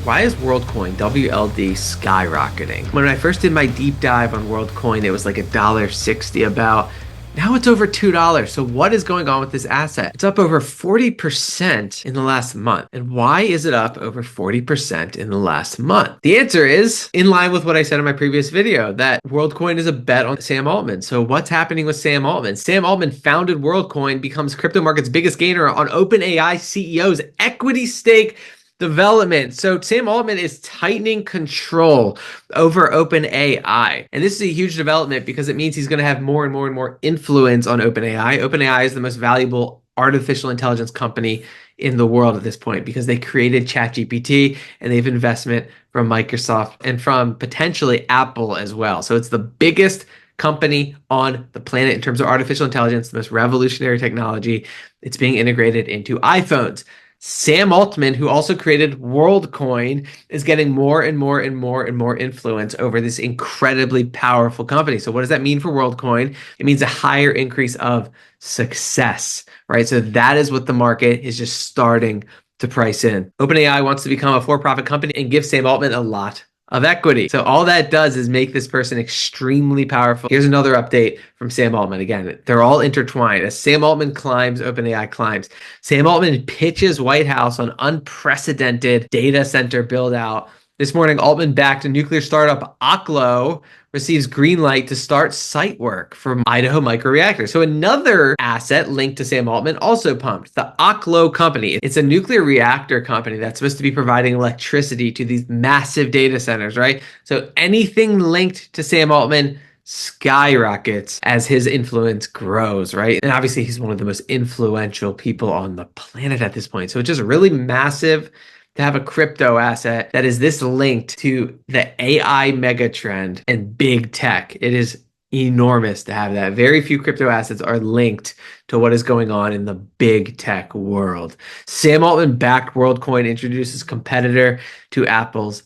Why is Worldcoin, WLD, skyrocketing? When I first did my deep dive on Worldcoin, it was like $1.60 about. Now it's over $2. So what is going on with this asset? It's up over 40% in the last month. And why is it up over 40% in the last month? The answer is in line with what I said in my previous video, that Worldcoin is a bet on Sam Altman. So what's happening with Sam Altman? Sam Altman founded Worldcoin, becomes crypto market's biggest gainer on OpenAI CEO's equity stake development. So Sam Altman is tightening control over OpenAI. And this is a huge development because it means he's going to have more and more and more influence on OpenAI. OpenAI is the most valuable artificial intelligence company in the world at this point because they created ChatGPT and they have investment from Microsoft and from potentially Apple as well. So it's the biggest company on the planet in terms of artificial intelligence, the most revolutionary technology. It's being integrated into iPhones. Sam Altman, who also created Worldcoin, is getting more and more and more and more influence over this incredibly powerful company. So what does that mean for Worldcoin? It means a higher increase of success, right? So that is what the market is just starting to price in. OpenAI wants to become a for-profit company and give Sam Altman a lot of equity. So all that does is make this person extremely powerful. Here's another update from Sam Altman. Again, they're all intertwined. As Sam Altman climbs, OpenAI climbs. Sam Altman pitches White House on unprecedented data center build out. This morning, Altman-backed a nuclear startup, Oklo, receives green light to start site work for Idaho microreactor. So another asset linked to Sam Altman also pumped, the Oklo company. It's a nuclear reactor company that's supposed to be providing electricity to these massive data centers, right? So anything linked to Sam Altman skyrockets as his influence grows, right? And obviously he's one of the most influential people on the planet at this point. So it's just really massive to have a crypto asset that is this linked to the AI megatrend and big tech. It is enormous to have that. Very few crypto assets are linked to what is going on in the big tech world. Sam Altman-backed Worldcoin introduces competitor to Apple's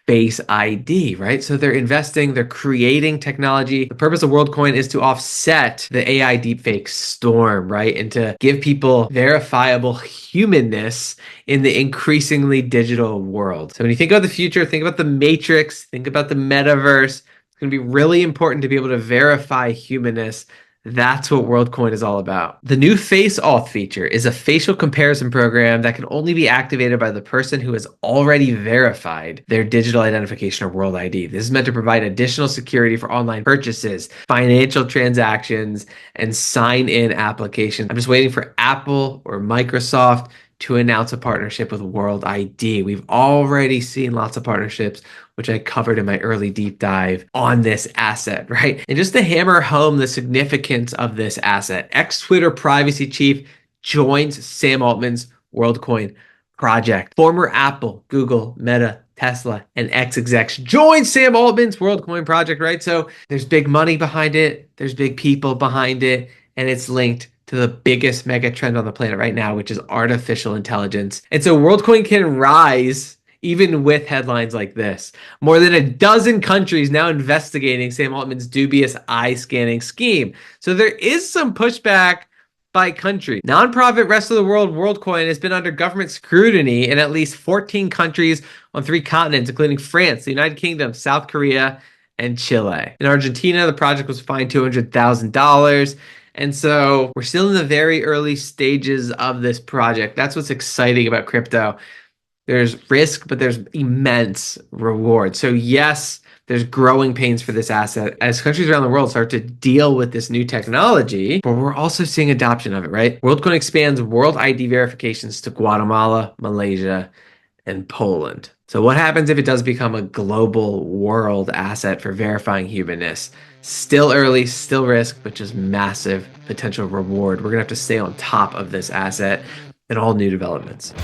Face ID, right? So they're investing, they're creating technology. The purpose of Worldcoin is to offset the AI deepfake storm, right? And to give people verifiable humanness in the increasingly digital world. So when you think about the future, think about the Matrix, think about the metaverse. It's going to be really important to be able to verify humanness. That's what Worldcoin is all about. The new Face Auth feature is a facial comparison program that can only be activated by the person who has already verified their digital identification or World ID. This is meant to provide additional security for online purchases, financial transactions, and sign-in applications. I'm just waiting for Apple or Microsoft to announce a partnership with World ID. We've already seen lots of partnerships, which I covered in my early deep dive on this asset, right? And just to hammer home the significance of this asset, ex-Twitter privacy chief joins Sam Altman's Worldcoin project. Former Apple, Google, Meta, Tesla, and ex-execs join Sam Altman's Worldcoin project, right? So there's big money behind it, there's big people behind it, and it's linked to the biggest mega trend on the planet right now, which is artificial intelligence. And so Worldcoin can rise even with headlines like this. More than a dozen countries now investigating Sam Altman's dubious eye scanning scheme. So there is some pushback by country. Nonprofit rest of the world Worldcoin has been under government scrutiny in at least 14 countries on 3 continents, including France, the United Kingdom, South Korea, and Chile. In Argentina, the project was fined $200,000. And so we're still in the very early stages of this project. That's what's exciting about crypto. There's risk, but there's immense reward. So yes, there's growing pains for this asset as countries around the world start to deal with this new technology, but we're also seeing adoption of it, right? Worldcoin expands World ID verifications to Guatemala, Malaysia, and Poland. So what happens if it does become a global world asset for verifying humanness? Still early, still risk, but just massive potential reward. We're going to have to stay on top of this asset and all new developments.